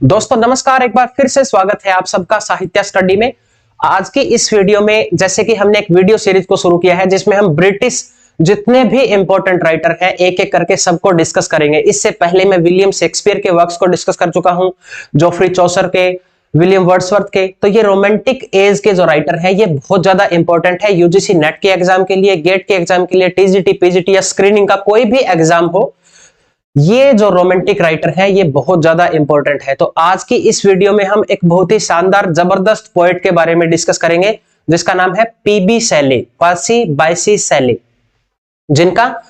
दोस्तों नमस्कार, एक बार फिर से स्वागत है आप सबका साहित्य स्टडी में। आज की इस वीडियो में जैसे कि हमने एक वीडियो सीरीज को शुरू किया है जिसमें हम ब्रिटिश जितने भी इंपॉर्टेंट राइटर हैं एक एक करके सबको डिस्कस करेंगे। इससे पहले मैं विलियम शेक्सपियर के वर्क्स को डिस्कस कर चुका हूं, जोफ्री चौसर के, विलियम वर्ड्सवर्थ के। तो ये रोमांटिक एज के जो राइटर हैं ये बहुत ज्यादा इंपॉर्टेंट है यूजीसी नेट के एग्जाम के लिए, गेट के एग्जाम के लिए, टीजीटी पीजीटी या स्क्रीनिंग का कोई भी एग्जाम हो, ये जो रोमांटिक राइटर है ये बहुत ज्यादा इंपॉर्टेंट है। तो आज की इस वीडियो में हम एक बहुत ही शानदार जबरदस्त पोएट के बारे में डिस्कस करेंगे जिसका नाम है पीबी शैली, पर्सी बायसी शैली, जिनका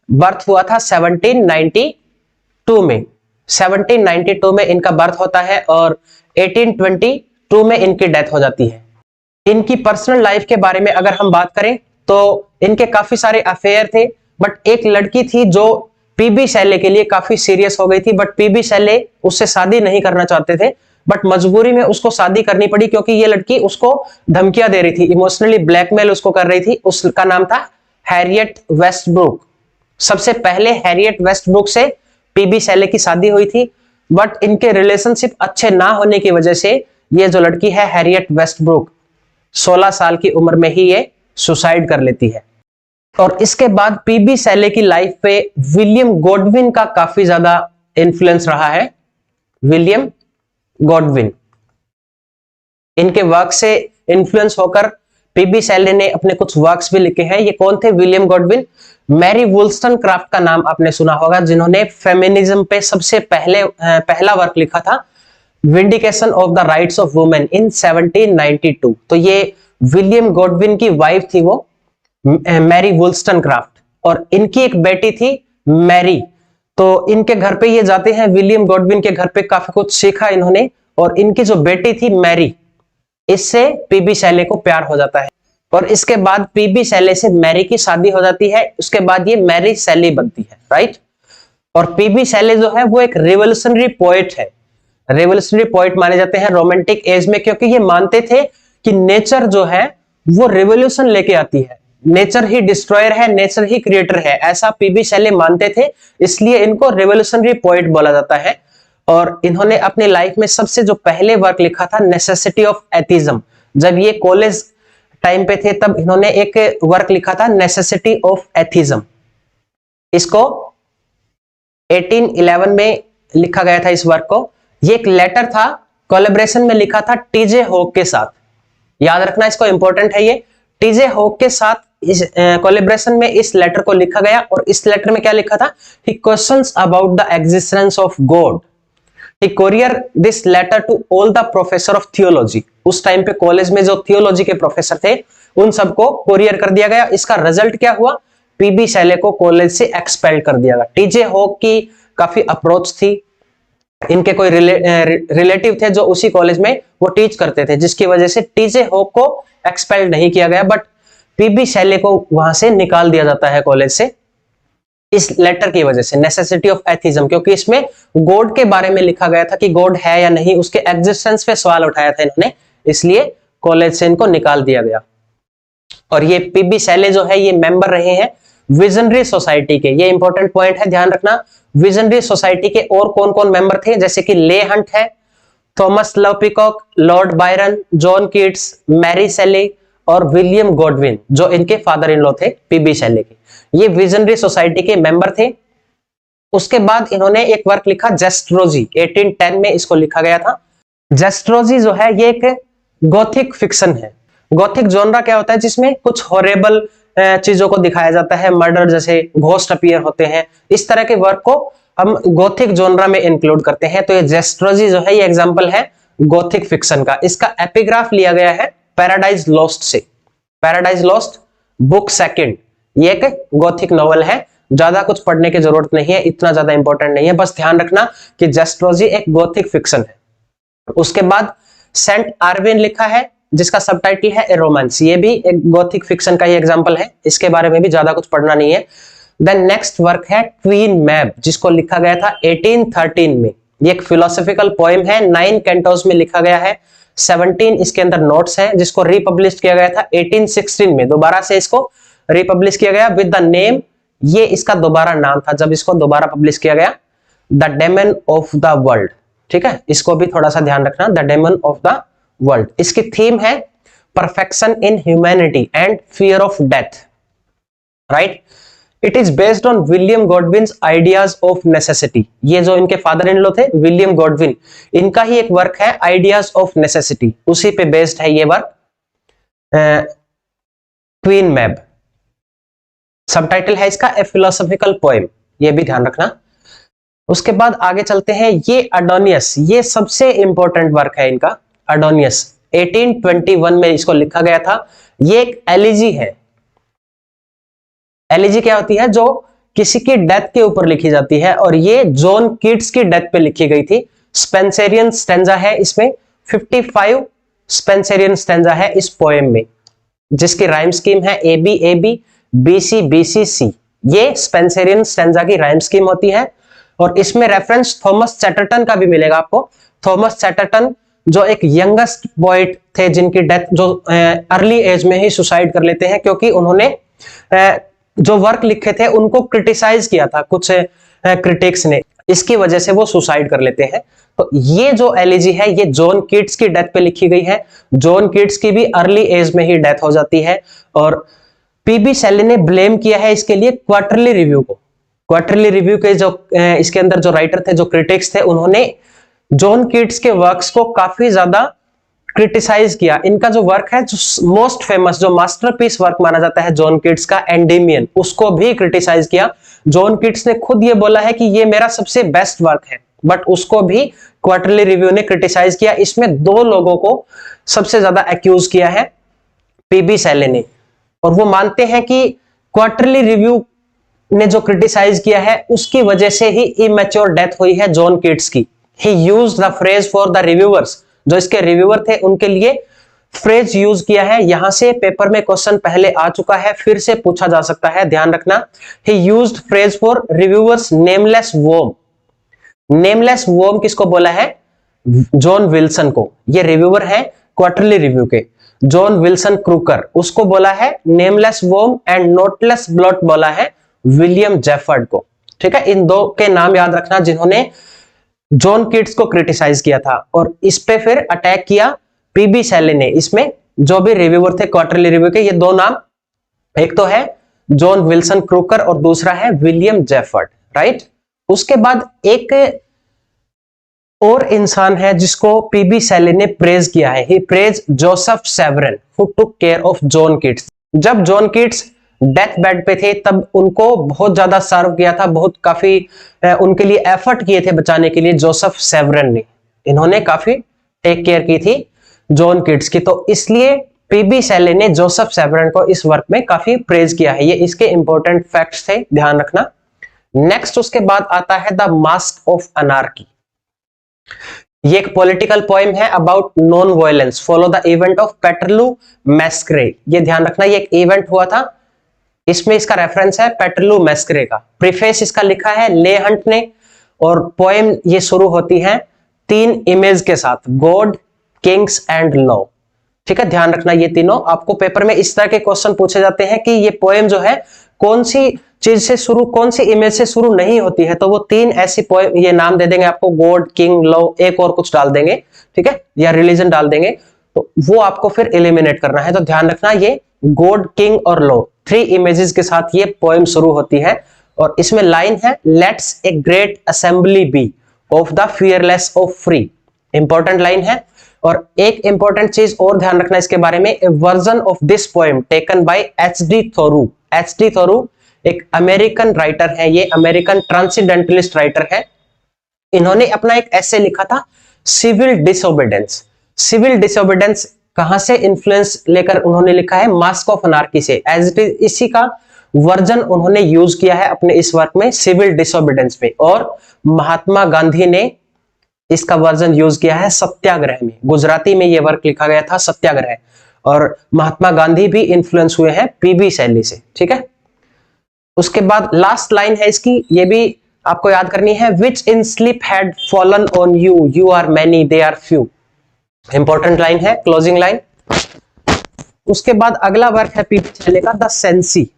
बर्थ हुआ था 1792 में। 1792 में इनका बर्थ होता है और 1822 में इनकी डेथ हो जाती है। इनकी पर्सनल लाइफ के बारे में अगर हम बात करें तो इनके काफी सारे अफेयर थे, बट एक लड़की थी जो पीबी शैले के लिए काफी सीरियस हो गई थी, बट पीबी शैले उससे शादी नहीं करना चाहते थे, बट मजबूरी में उसको शादी करनी पड़ी क्योंकि ये लड़की उसको धमकियां दे रही थी, इमोशनली ब्लैकमेल उसको कर रही थी। उसका नाम था हैरियट वेस्टब्रुक। सबसे पहले हैरियट वेस्टब्रुक से पीबी शैले की शादी हुई थी, बट इनके रिलेशनशिप अच्छे ना होने की वजह से ये जो लड़की है हैरियट वेस्टब्रुक 16 साल की उम्र में ही ये सुसाइड कर लेती है। और इसके बाद पीबी शैले की लाइफ पे विलियम गॉडविन का काफी ज्यादा इंफ्लुएंस रहा है। विलियम गॉडविन, इनके वर्क से इंफ्लुएंस होकर पीबी शैले ने अपने कुछ वर्क्स भी लिखे हैं। ये कौन थे विलियम गॉडविन? मैरी वुलस्टनक्राफ्ट का नाम आपने सुना होगा, जिन्होंने फेमिनिज्म पे सबसे पहला वर्क लिखा था, vindication of the rights of women in 1792। तो ये विलियम गॉडविन की वाइफ थी वो मैरी वुलस्टनक्राफ्ट, और इनकी एक बेटी थी मैरी। तो इनके घर पे ये जाते हैं, विलियम गॉडविन के घर पे काफी कुछ सीखा इन्होंने, और इनकी जो बेटी थी मैरी, इससे पीबी शैले को प्यार हो जाता है। और इसके बाद पीबी शैले से मैरी की शादी हो जाती है। उसके बाद ये मैरी शैली बनती है, राइट। और पीबी शैले जो है वो एक रिवोल्यूशनरी पोएट है। रिवोल्यूशनरी पोएट माने जाते हैं रोमांटिक एज में, क्योंकि ये मानते थे कि नेचर जो है वो रिवोल्यूशन लेके आती है, नेचर ही डिस्ट्रॉयर है, नेचर ही क्रिएटर है, ऐसा पीबी शैले मानते थे। इसलिए इनको रिवोल्यूशनरी पोएट बोला जाता है। और इन्होंने अपनी लाइफ में सबसे जो पहले वर्क लिखा था नेसेसिटी ऑफ एथिज्म। जब ये कॉलेज टाइम पे थे तब इन्होंने एक वर्क लिखा था नेसेसिटी ऑफ एथिज्म। इसको 1811 में लिखा गया था इस वर्क को। ये एक लेटर था, कोलैबोरेशन में लिखा था टीजे हॉक के साथ। याद रखना, इसको इंपॉर्टेंट है ये। टीजे हॉक के साथ इस कोलैबोरेशन में इस लेटर को लिखा गया, और इस लेटर में क्या लिखा था? He questions about the existence of God. He courier this letter to all the professor of theology. उस टाइम पे कॉलेज में जो थियोलॉजी के प्रोफेसर थे उन सबको कोरियर कर दिया गया। इसका रिजल्ट क्या हुआ? पीबी शैले को कॉलेज से एक्सपेल कर दिया गया। टीजे हॉक की काफी अप्रोच थी, इनके कोई रिलेटिव थे जो उसी कॉलेज में वो टीच करते थे, जिसकी वजह से टीजे हॉक को एक्सपेल नहीं किया गया, बट पीबी शैले को वहां से निकाल दिया जाता है कॉलेज से इस लेटर की वजह से, नेसेसिटी ऑफ एथिज्म, क्योंकि इसमें गॉड के बारे में लिखा गया था कि गॉड है या नहीं, उसके एग्जिस्टेंस पे सवाल उठाया था इन्होंने, इसलिए कॉलेज से इनको निकाल दिया गया। और ये पीबी शैले जो है ये मेंबर रहे हैं विजनरी सोसाइटी के। ये इंपॉर्टेंट पॉइंट है, ध्यान रखना। विजनरी सोसाइटी के और कौन कौन मेंबर थे? जैसे कि ले हंट है, Thomas Love Peacock, Lord Byron, John Keats, Mary Shelley और विलियम गॉडविन, जो इनके फादर इन लॉ थे पीबी शैले के। ये विजनरी सोसाइटी के मेंबर थे। उसके बाद इन्होंने एक वर्क लिखा जेस्ट्रोजी, 1810 में इसको लिखा गया था। जेस्ट्रोजी जो है ये एक गॉथिक फिक्शन है। गॉथिक जॉनरा क्या होता है? जिसमें कुछ हॉरेबल चीजों को दिखाया जाता है, मर्डर जैसे घोस्ट अपीयर होते हैं, इस तरह के वर्क को हम गॉथिक जॉनरा में इंक्लूड करते हैं। तो ये जेस्ट्रोजी जो है ये एग्जांपल है गॉथिक फिक्शन का। इसका एपिग्राफ लिया गया है पैराडाइज लॉस्ट से। पैराडाइज लॉस्ट बुक सेकंड, ये एक गॉथिक नॉवल है। ज्यादा कुछ पढ़ने की जरूरत नहीं है, इतना ज्यादा इंपॉर्टेंट नहीं है, बस ध्यान रखना कि जेस्ट्रोजी एक गॉथिक फिक्शन है। उसके बाद सेंट आर्विन लिखा है जिसका सबटाइटल है ए रोमांस। ये भी एक गॉथिक फिक्शन का ही एग्जांपल है, इसके बारे में भी ज्यादा कुछ पढ़ना नहीं है। देन नेक्स्ट वर्क है क्वीन मैब, जिसको लिखा गया था 1813 में। ये एक फिलोसॉफिकल पोएम है, 9 कैंटोस में लिखा गया है, 17 इसके अंदर नोट्स हैं, जिसको रिपब्लिश किया गया था 1816 में। दोबारा से इसको रिपब्लिश किया गया विद द नेम, ये इसका दोबारा नाम था जब इसको दोबारा पब्लिश किया गया, the demon of the world. ठीक है, इसको भी थोड़ा सा ध्यान रखना, the demon of the world. इसकी थीम है perfection in humanity and fear of death, right. It is based on William Godwin's ideas of necessity. ये जो इनके फादर इन लॉ थे विलियम गॉडविन, इनका ही एक वर्क है आइडियाज ऑफ नेसेसिटी, उसी पे बेस्ड है ये वर्क। क्वीन मैब सबटाइटल है इसका, ए फिलोसॉफिकल पोएम, ये भी ध्यान रखना। उसके बाद आगे चलते हैं, ये अडोनियस, ये सबसे इंपॉर्टेंट वर्क है इनका। अडोनियस 1821 में इसको लिखा गया था। ये एक एलिजी है। एलिजी क्या होती है? जो किसी की डेथ के ऊपर लिखी जाती है, और ये जॉन कीट्स की डेथ पे लिखी गई थी। स्पेंसेरियन स्टैंजा है इसमें, 55 स्पेंसेरियन स्टैंजा है इस पोएम में, जिसकी राइम स्कीम है A B A B B C B C C. ये स्पेंसेरियन स्टैंजा की राइम स्कीम होती है, और इसमें रेफरेंस थॉमस चैटरटन का भी मिलेगा आपको। थॉमस चैटरटन जो एक यंगेस्ट पोएट थे, जिनकी डेथ जो अर्ली एज में ही सुसाइड कर लेते हैं, क्योंकि उन्होंने जो वर्क लिखे थे उनको क्रिटिसाइज किया था कुछ क्रिटिक्स ने, इसकी वजह से वो सुसाइड कर लेते हैं। तो ये जो एलिजी है ये जॉन कीट्स की डेथ पे लिखी गई है। जॉन कीट्स की भी अर्ली एज में ही डेथ हो जाती है, और पीबी शेली ने ब्लेम किया है इसके लिए क्वार्टरली रिव्यू को। क्वार्टरली रिव्यू के जो इसके अंदर जो राइटर थे, जो क्रिटिक्स थे, उन्होंने जॉन कीट्स के वर्क्स को काफी ज्यादा क्रिटिसाइज किया। इनका जो वर्क है, जो मोस्ट फेमस, जो मास्टरपीस वर्क माना जाता है जॉन कीट्स का, एंडेमियन, उसको भी क्रिटिसाइज किया। जॉन कीट्स ने खुद ये बोला है कि ये मेरा सबसे बेस्ट वर्क है, बट उसको भी क्वार्टरली रिव्यू ने क्रिटिसाइज किया। इसमें दो लोगों को सबसे ज्यादा एक्यूज किया है, पीबी शेली ने, और वो मानते हैं कि क्वार्टरली रिव्यू ने जो क्रिटिसाइज किया है उसकी वजह से ही इमैच्योर डेथ हुई है जॉन कीट्स की। ही used the phrase for the reviewers, जो इसके रिव्यूअर थे उनके लिए फ्रेज यूज किया है। यहां से पेपर में क्वेश्चन पहले आ चुका है, फिर से पूछा जा सकता है, ध्यान रखना। He used phrase for reviewers nameless worm. Nameless worm किसको बोला है? जॉन विल्सन को। ये रिव्यूअर है क्वार्टरली रिव्यू के, जॉन विल्सन क्रूकर, उसको बोला है nameless worm, and noteless blot बोला है विलियम जेफर्ड को। ठीक है, इन दो के नाम याद रखना जिन्होंने जॉन कीट्स को क्रिटिसाइज किया था, और इस पे फिर अटैक किया पीबी शेली ने। इसमें जो भी रिव्यूअर थे क्वार्टरली रिव्यू के, ये दो नाम, एक तो है जॉन विल्सन क्रूकर और दूसरा है विलियम जेफर्ड, राइट। उसके बाद एक और इंसान है जिसको पीबी शेली ने प्रेज किया है। He praise Joseph Severn who took care of John Keats. जब जॉन कीट्स डेथ बेड पे थे तब उनको बहुत ज्यादा सर्व किया था, बहुत काफी उनके लिए एफर्ट किए थे बचाने के लिए जोसेफ सेवरन ने। इन्होंने काफी टेक केयर की थी जॉन कीट्स की, तो इसलिए पीबी शेली ने जोसेफ सेवरन को इस वर्क में काफी प्रेज किया है। ये इसके इंपॉर्टेंट फैक्ट्स थे, ध्यान रखना। नेक्स्ट उसके बाद आता है द मास्क ऑफ अनार्की। ये एक पॉलिटिकल पोएम है about non violence, follow the event of Peterloo massacre. ये ध्यान रखना, ये एक इवेंट हुआ था, इसमें इसका रेफरेंस है पेटरलू मैस्करे का। प्रीफेस इसका लिखा है ले हंट ने, और पोएम ये शुरू होती है 3 इमेज के साथ, गॉड, किंग्स एंड लॉ। ठीक है, ध्यान रखना, ये तीनों आपको पेपर में इस तरह के क्वेश्चन पूछे जाते हैं कि ये पोएम जो है कौन सी चीज से शुरू, कौन सी इमेज से शुरू नहीं होती है, तो वो 3 ऐसी पोएम ये नाम दे देंगे आपको, गॉड, किंग, लॉ, एक और कुछ डाल देंगे, ठीक है, या रिलीजन डाल देंगे, तो वो आपको फिर एलिमिनेट करना है। तो ध्यान रखना, ये गॉड, किंग और लॉ 3 इमेजेस के साथ ये पोएम शुरू होती है, और इसमें लाइन है let's a great assembly B of the fearless of free. Important line है। और एक इंपॉर्टेंट चीज और ध्यान रखना इसके बारे में, a version of this poem taken by H D. Thoreau. H D. Thoreau एक अमेरिकन राइटर है, ये अमेरिकन ट्रांसेंडेंटलिस्ट राइटर है। इन्होंने अपना एक ऐसे लिखा था सिविल डिसोबीडेंस। सिविल डिसोबीडेंस कहां से इन्फ्लुएंस लेकर उन्होंने लिखा है? मास्क ऑफ अनार्की से। एज इट इज इसी का वर्जन उन्होंने यूज किया है अपने इस वर्क में, सिविल डिसोबीडेंस पे। और महात्मा गांधी ने इसका वर्जन यूज किया है सत्याग्रह में। गुजराती में यह वर्क लिखा गया था, सत्याग्रह, और महात्मा गांधी भी इन्फ्लुएंस हुए हैं पीबी शेली से। ठीक है, उसके बाद लास्ट लाइन है इसकी, ये भी आपको याद करनी है, which in sleep had fallen on you, you are many they are few. Important line है, क्लोजिंग लाइन। उसके बाद अगला वर्क है पीबी शेली का the Cenci.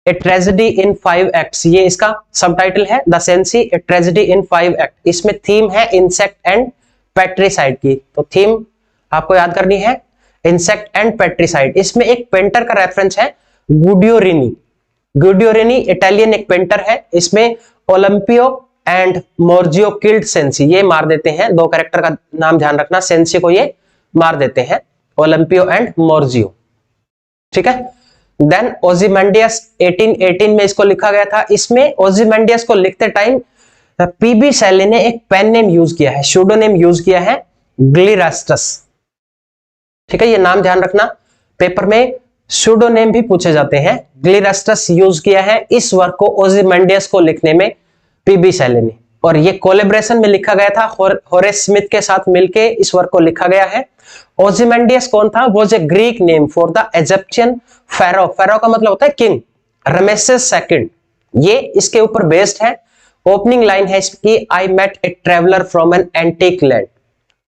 A tragedy in 5 acts, ये इसका सबटाइटल है the Cenci a tragedy in 5 act. इसमें थीम है इंसेक्ट एंड पेट्रीसाइड की, तो थीम आपको याद करनी है इंसेक्ट एंड पेट्रीसाइड। इसमें एक पेंटर का रेफरेंस है गुडियोरिनी। गुडियोरिनी इटालियन एक पेंटर है। इसमें ओलंपियो एंड मोर्जियो किल्ड सेंसी, ये मार देते हैं, दो कैरेक्टर का नाम ध्यान रखना, सेंसी को ये मार देते हैं, ओलंपियो एंड मोर्जियो, ठीक है। देन ओzymandias 1818 में इसको लिखा गया था। इसमें ओzymandias को लिखते टाइम पीबी शैली ने एक पेन नेम यूज किया है, सूडोनेम यूज किया है ग्लिरास्टस, ठीक है, ये नाम ध्यान रखना, पेपर में सूडोनेम भी पूछे जाते हैं। ग्लिरास्टस यूज किया है इस वर्क को ओzymandias को लिखने में पीबी शैली ने, और ये कोलैबोरेशन में लिखा गया था, होरेस स्मिथ के साथ मिलके इस वर्क को लिखा गया है। ओzymandias कौन था? वो a Greek name for the Egyptian pharaoh, pharaoh का मतलब होता है किंग, रमेसेस सेकंड, ये इसके ऊपर बेस्ड है। ओपनिंग लाइन है इसकी, I met a traveller from an antique land,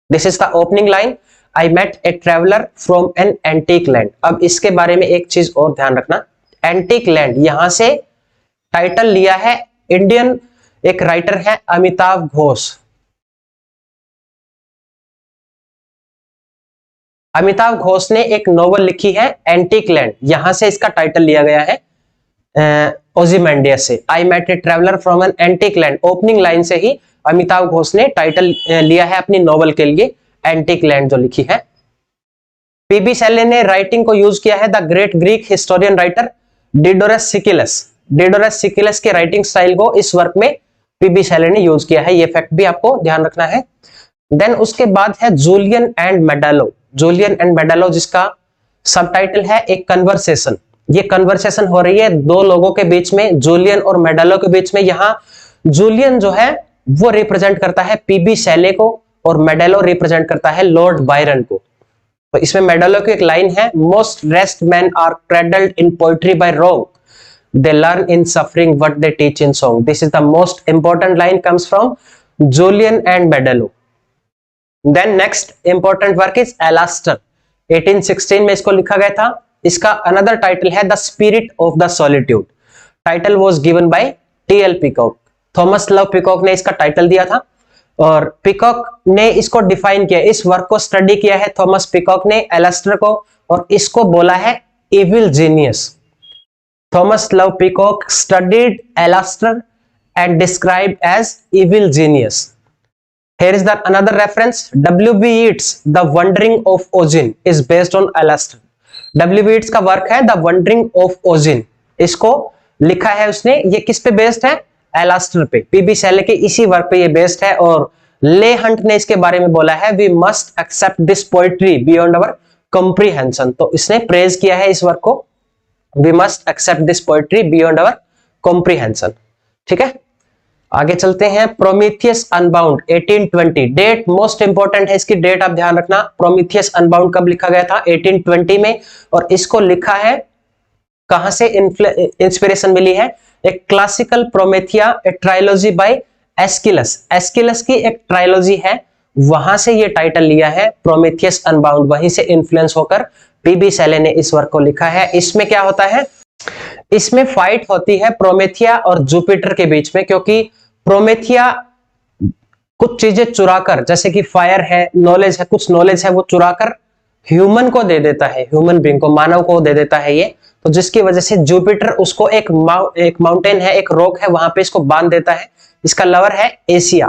this is the opening line, I met a traveller from an antique land. अब इसके बारे में एक चीज और ध्यान रखना, एंटीक लैंड यहां से टाइटल लिया है इंडियन एक राइटर है अमिताव घोष। अमिताव घोष ने एक नोवेल लिखी है एंटीक लैंड, यहां से इसका टाइटल लिया गया है ओzymandias से, I met a traveller from an antique land. Opening line से ही अमिताव घोष ने टाइटल लिया है अपनी नोवेल के लिए, एंटीक लैंड जो लिखी है। पीबी शैली ने राइटिंग को यूज किया है the great Greek historian writer Diodorus Siculus. Diodorus Siculus के राइटिंग स्टाइल को इस वर्क में पीबी शैली ने यूज किया है, ये फैक्ट भी आपको ध्यान रखना है। देन उसके बाद है जूलियन एंड मेडालो। जूलियन एंड मेडालो जिसका सबटाइटल है एक कन्वर्सेशन, ये कन्वर्सेशन हो रही है दो लोगों के बीच में, जूलियन और मेडालो के बीच में। यहाँ जूलियन जो है वो रिप्रेजेंट करता है पीबी शैली को और मेडालो रिप्रेजेंट करता है लॉर्ड बायरन को। तो इसमें मेडालो की एक लाइन है, most wretched men are cradled in poetry by wrong, they learn in suffering what they teach in song. This is the most important line, comes from Julian and Medello. Then next important work is Alastor, 1816 में इसको लिखा गया था। इसका another title है The Spirit of the Solitude. Title was given by T.L. Peacock. Thomas Love peacock ने इसका title दिया था और पिकॉक ने इसको डिफाइन किया, इस वर्क को स्टडी किया है थॉमस पिकॉक ने एलास्टर को, और इसको बोला है evil genius. Thomas Love Peacock studied Alastor and described as evil genius. Here is the another reference. W.B. Yeats, The Wandering of Ossian is based on Alastor. W.B. Yeats का work है The Wandering of Ossian, इसको लिखा है उसने, ये किस पे based है? एलास्टर पे, पीबी शैली के इसी वर्क पे ये बेस्ड है। और ले हंट ने इसके बारे में बोला है we must accept this poetry beyond our comprehension, तो इसने प्रेज किया है इस वर्क को, We must accept this poetry beyond our comprehension, ठीक है। आगे चलते हैं, Prometheus Unbound 1820, date most important है, इसकी डेट आप ध्यान रखना। प्रोमीथियस अनबाउंड कब लिखा गया था? 1820 में, और इसको लिखा है कहां से इंस्पिरेशन मिली है? एक क्लासिकल प्रोमेथिया ए ट्रायोलॉजी बाय एस्किलस, एस्किलस की एक ट्रायोलॉजी है, वहां से ये टाइटल लिया है प्रोमीथियस अनबाउंड, वहीं से इन्फ्लुएंस होकर पीबी शैली ने इस वर्क को लिखा है। इसमें क्या होता है? इसमें फाइट होती है प्रोमेथिया और जुपिटर के बीच में, क्योंकि प्रोमेथिया कुछ चीजें चुराकर, जैसे कि फायर है, नॉलेज है, कुछ नॉलेज है, वो चुराकर ह्यूमन को दे देता है, ह्यूमन बीइंग को, मानव को दे देता है ये, तो जिसकी वजह से जुपिटर उसको एक माउंटेन है, एक रॉक है, वहां पे इसको बांध देता है। इसका लवर है एशिया,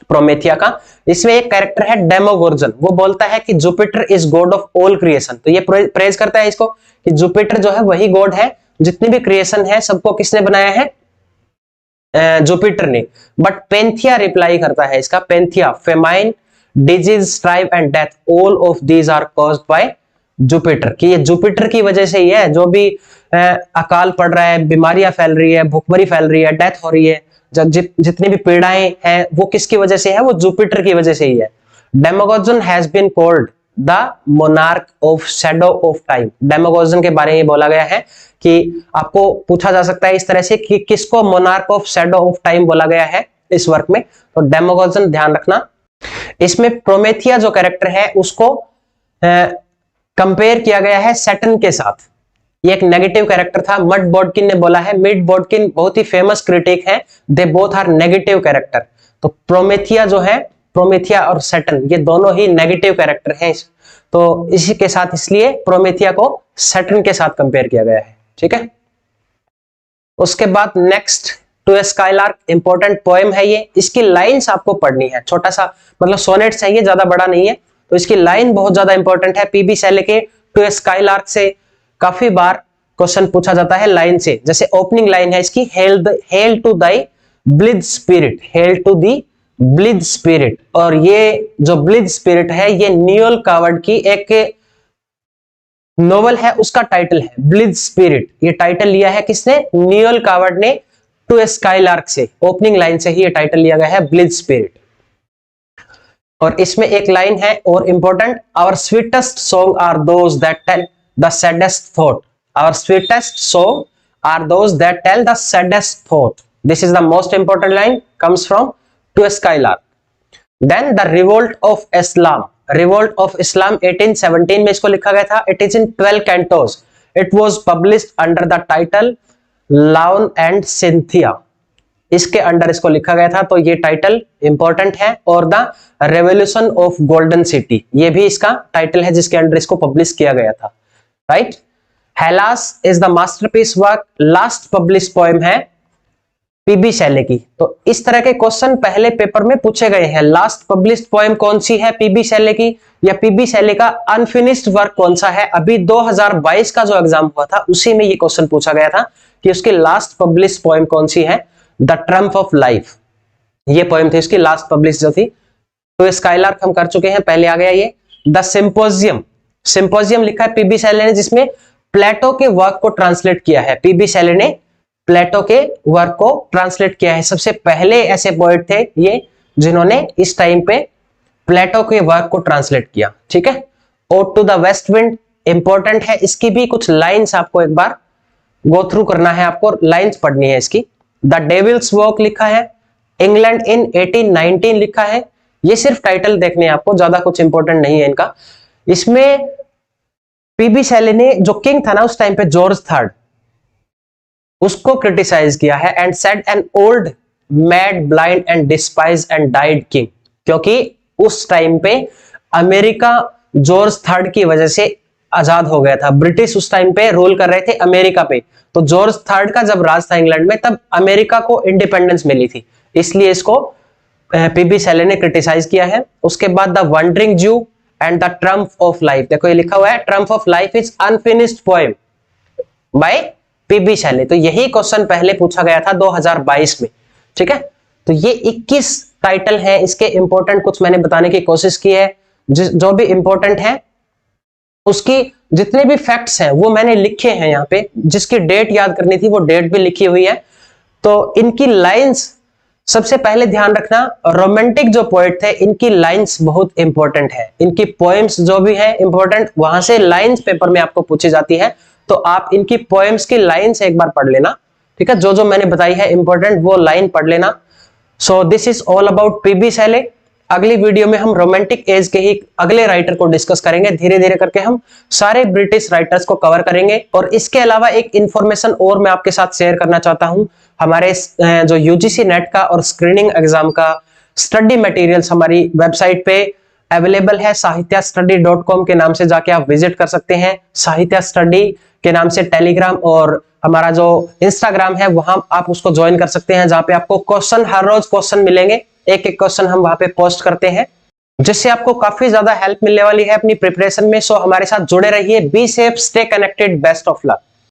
प्रोमेथिया का। इसमें एक कैरेक्टर है डेमोगोर्गन, वो बोलता है कि Jupiter is God of all creation, तो ये प्रेज करता है इसको कि जुपिटर जो है वही गॉड है, जितनी भी क्रिएशन है सबको किसने बनाया है? जुपिटर ने। बट पेंथिया रिप्लाई करता है इसका, Panthea, famine, disease, strife and death, all of these are caused by Jupiter, कि ये जुपिटर की वजह से ही है, जो भी अकाल पड़ रहा है, बीमारियां फैल रही है, भूखमरी फैल रही है, डेथ हो रही है, जितनी भी पीड़ाएं हैं वो किसकी वजह से है? वो जुपिटर की वजह से ही है। Demogorgon has been called the monarch of shadow of time, Demogorgon के बारे में बोला गया है कि आपको पूछा जा सकता है इस तरह से कि किसको monarch of shadow of time बोला गया है इस वर्क में, तो डेमोगोर्गन ध्यान रखना। इसमें प्रोमेथिया जो कैरेक्टर है उसको कंपेयर किया गया है सैटर्न के साथ, ये एक नेगेटिव कैरेक्टर था। मट बॉडकिन ने बोला है, मिट बॉडकिन बहुत ही फेमस क्रिटिक है, they both are negative character. तो प्रोमेथिया जो है, प्रोमेथिया और सैटर्न ये दोनों ही नेगेटिव कैरेक्टर हैं। तो इसी के साथ इसलिए प्रोमेथिया को सैटर्न के साथ कंपेयर किया गया है। ठीक है, उसके बाद next to a skylark, important poem है ये। इसकी लाइंस आपको पढ़नी है, छोटा सा मतलब सोनेट्स है ये, ज्यादा बड़ा नहीं है। तो इसकी लाइन बहुत ज्यादा इंपॉर्टेंट है। पीबी शैले के टू ए स्काईलार्क से काफी बार क्वेश्चन पूछा जाता है लाइन से। जैसे ओपनिंग लाइन है इसकी, hail to thy blithe spirit, hail to thee blithe spirit. और ये जो ब्लिड स्पिरिट है ये न्यूएल कावर्ड की एक नोवेल है, उसका टाइटल है ब्लिड स्पिरिट। ये टाइटल लिया है किसने? न्यूएल कावर्ड ने टू ए स्काईलार्क से, ओपनिंग लाइन से ही ये टाइटल लिया गया है ब्लिड स्पिरिट। और इसमें एक लाइन है और important, our sweetest song are those that tell the saddest thought, our sweetest song are those that tell the saddest thought. This is the most important line, comes from to a skylark. Then the revolt of Islam, revolt of Islam 1817 में इसको लिखा गया था। It is in 12 cantos. It was published under the title Laon and सिंथिया, इसके under इसको लिखा गया था। तो ये टाइटल इंपॉर्टेंट है। और the revolution of golden city, ये भी इसका टाइटल है जिसके अंडर इसको पब्लिश किया गया था। Right, Hellas is the masterpiece work, last publish poem है पीबी शैले की। तो इस तरह के क्वेश्चन पहले पेपर में पूछे गए हैं। लास्ट पब्लिश्ड पोएम कौन सी है पीबी शैले की, या पीबी शैले का अनफिनिश्ड वर्क कौन सा है। अभी 2022 का जो एग्जाम हुआ था उसी में ये क्वेश्चन पूछा गया था कि उसकी लास्ट पब्लिश्ड पोएम कौन सी है। द ट्रम्प ऑफ लाइफ, ये पोएम थी उसकी लास्ट पब्लिश जो थी। तो स्काईलार्क हम कर चुके हैं, पहले आ गया ये। द सिंपोजियम, सिंपोजियम लिखा है पीबी शैले ने, जिसमें प्लेटो के वर्क को ट्रांसलेट किया है। पीबी शैले ने प्लेटो के वर्क को ट्रांसलेट किया है। सबसे पहले ऐसे पोएट थे ये जिन्होंने इस टाइम पे प्लेटो के वर्क को ट्रांसलेट किया। ठीक है, ode to the west wind important है, इसकी भी कुछ लाइंस आपको एक बार गो थ्रू करना है, आपको लाइंस पढ़नी है इसकी। द डेविल्स वॉक लिखा है, इंग्लैंड इन 1819 लिखा है। ये सिर्फ टाइटल देखने हैं आपको, ज्यादा कुछ इंपॉर्टेंट नहीं है इनका। इसमें पीबी शैले ने जो किंग था ना उस टाइम पे, जॉर्ज थर्ड, उसको क्रिटिसाइज किया है। And said an old mad blind and despise and died king, क्योंकि उस टाइम पे अमेरिका जॉर्ज थर्ड की वजह से आजाद हो गया था। ब्रिटिश उस टाइम पे रूल कर रहे थे अमेरिका पे। तो जॉर्ज थर्ड का जब राज था इंग्लैंड में, तब अमेरिका को इंडिपेंडेंस मिली थी, इसलिए इसको पीबी शैले ने क्रिटिसाइज किया है। उसके बाद the wandering Jew and the triumph of life, देखो ये लिखा हुआ है triumph of life is unfinished poem by PB Shelley. तो यही क्वेश्चन पहले पूछा गया था 2022 में। ठीक है, तो ये 21 टाइटल है, इसके इंपॉर्टेंट कुछ मैंने बताने की कोशिश की है। जो भी इंपॉर्टेंट है उसकी जितने भी फैक्ट्स हैं वो मैंने लिखे हैं यहाँ पे। जिसकी डेट याद करनी थी वो डेट भी लिखी हुई है। तो इनकी लाइंस सबसे पहले ध्यान रखना, रोमांटिक जो पोएट थे इनकी लाइंस बहुत इंपॉर्टेंट है। इनकी पोएम्स जो भी है इंपॉर्टेंट, वहां से लाइंस पेपर में आपको पूछी जाती है। तो आप इनकी पोएम्स की लाइंस एक बार पढ़ लेना। ठीक है, जो जो मैंने बताई है इंपॉर्टेंट वो लाइन पढ़ लेना। So this is all about PB Shelley. अगली वीडियो में हम रोमांटिक एज के ही अगले राइटर को डिस्कस करेंगे। धीरे धीरे करके हम सारे ब्रिटिश राइटर्स को कवर करेंगे। और इसके अलावा एक इंफॉर्मेशन और मैं आपके साथ शेयर करना चाहता हूं। हमारे जो यूजीसी नेट का और स्क्रीनिंग एग्जाम का स्टडी मटेरियल्स हमारी वेबसाइट पे अवेलेबल है। sahityastudy.com के नाम से जाके आप विजिट कर सकते हैं। साहित्य स्टडी के नाम से टेलीग्राम और हमारा जो इंस्टाग्राम है वहां आप उसको ज्वाइन कर सकते हैं, जहां पे आपको क्वेश्चन हर रोज क्वेश्चन मिलेंगे। एक एक क्वेश्चन हम वहां पे पोस्ट करते हैं, जिससे आपको काफी ज्यादा हेल्प मिलने वाली है अपनी प्रिपरेशन में। सो हमारे साथ जुड़े रहिए। Be safe, stay connected, best of luck.